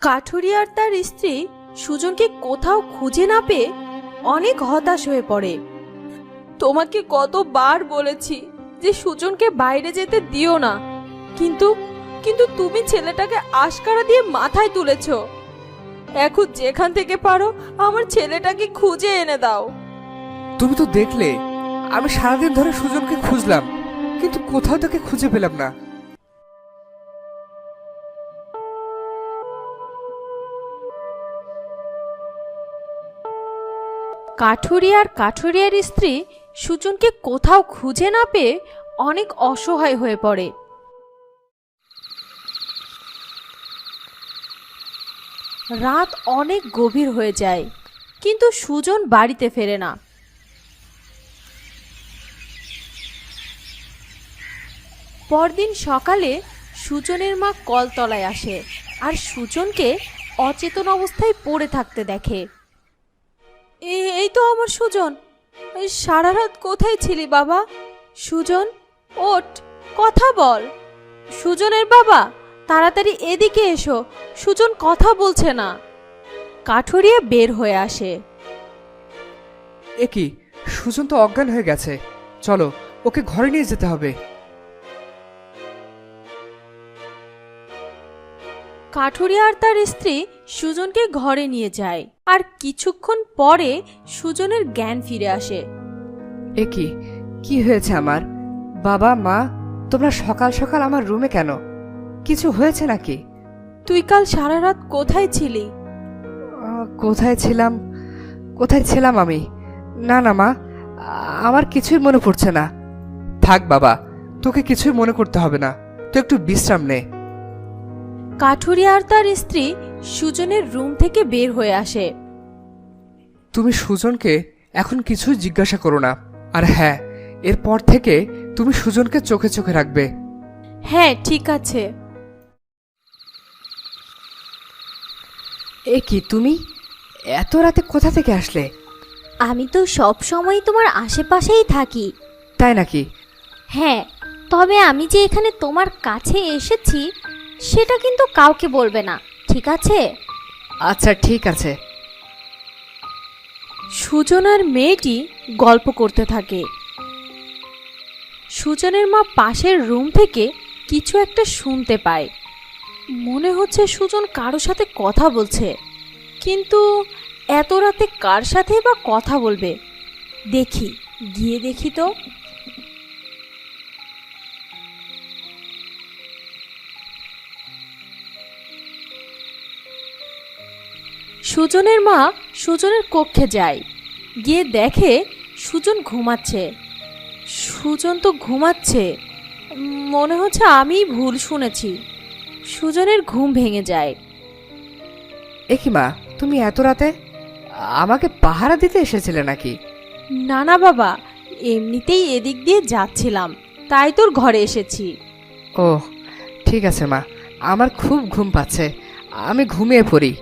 কাঠুরিয়া আর তার স্ত্রী সুজনকে কোথাও খুঁজে না পেয়ে অনেক হতাশ হয়ে পড়ে। তোমাকে কতবার বলেছি যে সুজনকে বাইরে যেতে দিও না, কিন্তু কিন্তু তুমি ছেলেটাকে আশকারা দিয়ে মাথায় তুলেছ। এখন যেখান থেকে পারো আমার ছেলেটাকে খুঁজে এনে দাও। তুমি তো দেখলে আমি সারাদিন ধরে সুজনকে খুঁজলাম, কিন্তু কোথাও তাকে খুঁজে পেলাম না। কাঠুরিয়া আর কাঠুরিয়ার স্ত্রী সুজনকে কোথাও খুঁজে না পেয়ে অনেক অসহায় হয়ে পড়ে। রাত অনেক গভীর হয়ে যায়, কিন্তু সুজন বাড়িতে ফেরে না। পরদিন সকালে সুজনের মা কলতলায় আসে আর সুজনকে অচেতন অবস্থায় পড়ে থাকতে দেখে। এই তো আমার সুজন। সারা রাত কোথায় ছিলি বাবা? সুজন, ওঠ, কথা বল। সুজনের বাবা, তাড়াতাড়ি এদিকে এসো, সুজন কথা বলছে না। কাঠুরিয়া বের হয়ে আসে। এ কি, সুজন তো অজ্ঞান হয়ে গেছে, চলো ওকে ঘরে নিয়ে যেতে হবে। কাঠুরিয়া আর তার স্ত্রী সুজনকে ঘরে নিয়ে যায়, আর কিছুক্ষণ পরে সুজনের জ্ঞান ফিরে আসে। এ কি, কি হয়েছে আমার? বাবা মা, তোমরা সকাল সকাল আমার রুমে কেন? কিছু হয়েছে নাকি? তুই কাল সারা রাত কোথায় ছিলি? কোথায় ছিলাম আমি? না না মা, আমার কিছুই মনে পড়ছে না। থাক বাবা, তোকে কিছুই মনে করতে হবে না, তুই একটু বিশ্রাম নে। কাঠুরিয়া আর তার স্ত্রী সুজনের রুম থেকে বের হয়ে আসে। তুমি সুজনকে এখন কিছুই জিজ্ঞাসা করো না, আর হ্যাঁ, এরপর থেকে তুমি সুজনকে চোখে চোখে রাখবে। হ্যাঁ, ঠিক আছে। এ কি, তুমি এত রাতে কোথা থেকে আসলে? আমি তো সব সময় তোমার আশেপাশেই থাকি। তাই নাকি? হ্যাঁ, তবে আমি যে এখানে তোমার কাছে এসেছি সেটা কিন্তু কাউকে বলবে না, ঠিক আছে? আচ্ছা ঠিক আছে। সুজন আর মেয়েটি গল্প করতে থাকে। সুজনের মা পাশের রুম থেকে কিছু একটা শুনতে পায়। মনে হচ্ছে সুজন কারো সাথে কথা বলছে, কিন্তু এত রাতে কার সাথে বা কথা বলবে? গিয়ে দেখি তো। সুজনের মা সুজনের কক্ষে যায়, গিয়ে দেখে সুজন ঘুমাচ্ছে। সুজন তো ঘুমাচ্ছে, মনে হচ্ছে আমিই ভুল শুনেছি। সুজনের ঘুম ভেঙে যায়। এ কি মা, তুমি এত রাতে আমাকে পাহারা দিতে এসেছিলে নাকি? না না বাবা, এমনিতেই এদিক দিয়ে যাচ্ছিলাম, তাই তোর ঘরে এসেছি। ও ঠিক আছে মা, আমার খুব ঘুম পাচ্ছে, আমি ঘুমিয়ে পড়ি।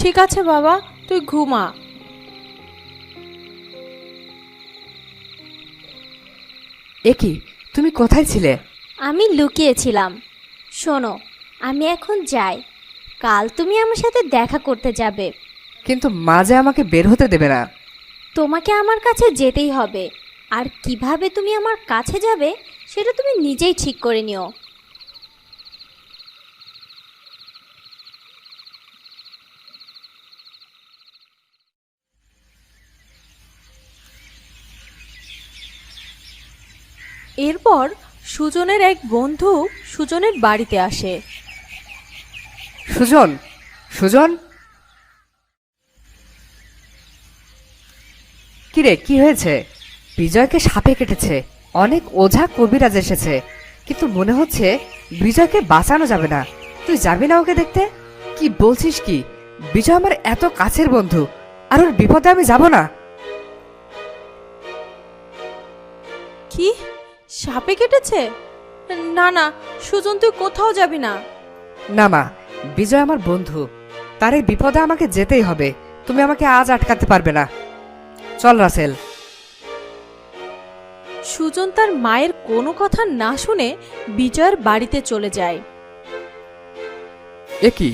ঠিক আছে বাবা, তুই ঘুমা। এ কি, তুমি কোথায় ছিলে? আমি লুকিয়েছিলাম। শোনো, আমি এখন যাই, কাল তুমি আমার সাথে দেখা করতে যাবে। কিন্তু মা যে আমাকে বের হতে দেবে না। তোমাকে আমার কাছে যেতেই হবে, আর কিভাবে তুমি আমার কাছে যাবে সেটা তুমি নিজেই ঠিক করে নিও। এরপর সুজনের এক বন্ধু সুজনের বাড়িতে আসে। সুজন, সুজন, কিরে কি হয়েছে? বিজয়কে সাপে কেটেছে, অনেক ওঝা কবিরাজ এসেছে, কিন্তু মনে হচ্ছে বিজয়কে বাঁচানো যাবে না। তুই যাবি না ওকে দেখতে? কি বলছিস কি? বিজয় আমার এত কাছের বন্ধু, আর ওর বিপদে আমি যাব না? কি, সাপে কেটেছে? না না সুজন, তুই কোথাও যাবি না। না মা, বিজয় আমার বন্ধু, তার এই বিপদে আমাকে যেতেই হবে। তুমি আমাকে আজ আটকাতে পারবে না। চল রাসেল। সুজন তার মায়ের কোনো কথা না শুনে বিজয়ের বাড়িতে চলে যায়। এ কি,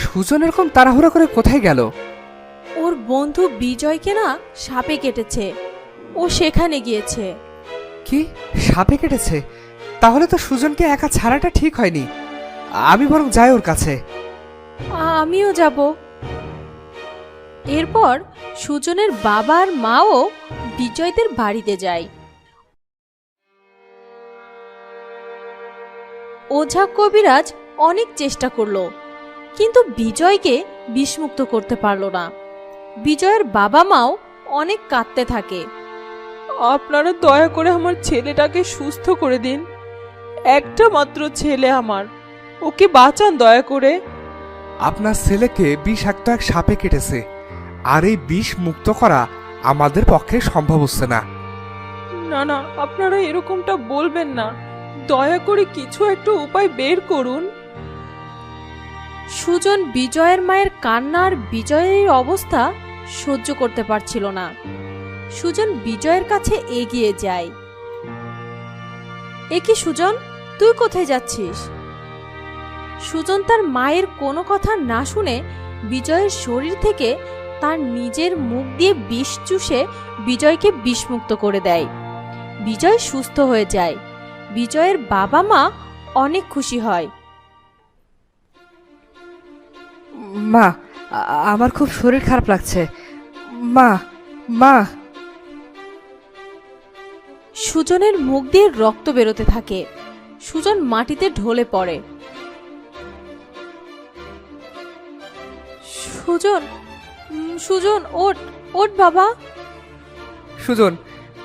সুজন এরকম তাড়াহুড়া করে কোথায় গেল? ওর বন্ধু বিজয়কে না সাপে কেটেছে, ও সেখানে গিয়েছে। কি, সাপে কেটেছে? তাহলে তো সুজনকে একা ছাড়াটা ঠিক হয়নি। আমি বরং যাই ওর কাছে। আমিও যাব। এরপর সুজনের বাবা আর মাও বিজয়দের বাড়িতে যায়। ওঝা কবিরাজ অনেক চেষ্টা করলো, কিন্তু বিজয়কে বিষমুক্ত করতে পারল না। বিজয়ের বাবা মাও অনেক কাঁদতে থাকে। আপনারা দয়া করে আমার ছেলেটাকে সুস্থ করে দিন, একটা মাত্র ছেলে আমার, ওকে বাঁচান দয়া করে। আপনার ছেলেকে বিষাক্ত এক সাপে কেটেছে, আর এই বিষ মুক্ত করা আমাদের পক্ষে সম্ভব হচ্ছে না। না না, আপনারা এরকমটা বলবেন না, দয়া করে কিছু একটা উপায় বের করুন। সুজন বিজয়ের মায়ের কান্না আর বিজয়ের অবস্থা সহ্য করতে পারছিল না। সুজন বিজয়ের কাছে এগিয়ে যায়। এ কি সুজন, তুই কোথায় যাচ্ছিস? সুজন তার মায়ের কোনো কথা না শুনে বিজয়ের শরীর থেকে তার নিজের মুখ দিয়ে বিষ চুষে বিজয়কে বিষমুক্ত করে দেয়। বিজয় সুস্থ হয়ে যায়। বিজয়ের বাবা মা অনেক খুশি হয়। মা, আমার খুব শরীর খারাপ লাগছে। মা, মা। সুজনের মুখ দিয়ে রক্ত বেরোতে থাকে। সুজন মাটিতে ঢলে পড়ে। সুজন, সুজন ওঠ, ওঠ বাবা। সুজন,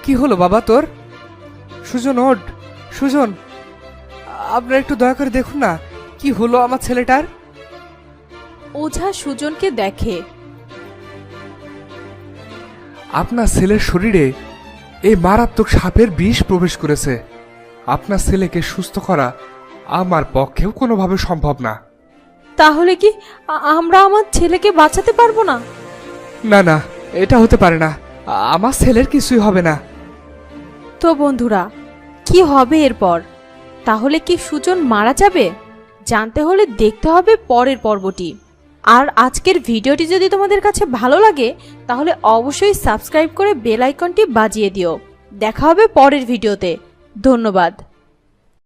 কি হলো বাবা তোর? সুজন ওঠ, সুজন। আপনারা একটু দয়া করে দেখুন না, কি হলো আমার ছেলেটার। ওঝা সুজনকে দেখে। আপনার ছেলের শরীরে এই মারাত্মক সাপের বিষ প্রবেশ করেছে। আপনার ছেলেকে সুস্থ করা আমার পক্ষেও কোনোভাবে সম্ভব না। তাহলে কি আমরা আমার ছেলেকে বাঁচাতে পারবো না? না না, এটা হতে পারে না। আমার ছেলের কিছুই হবে না। তো বন্ধুরা, কি হবে এরপর? তাহলে কি সুজন মারা যাবে? জানতে হলে দেখতে হবে পরের পর্বটি। আর আজকের ভিডিওটি যদি তোমাদের কাছে ভালো লাগে তাহলে অবশ্যই সাবস্ক্রাইব করে বেল আইকনটি বাজিয়ে দিও। দেখা হবে পরের ভিডিওতে। ধন্যবাদ।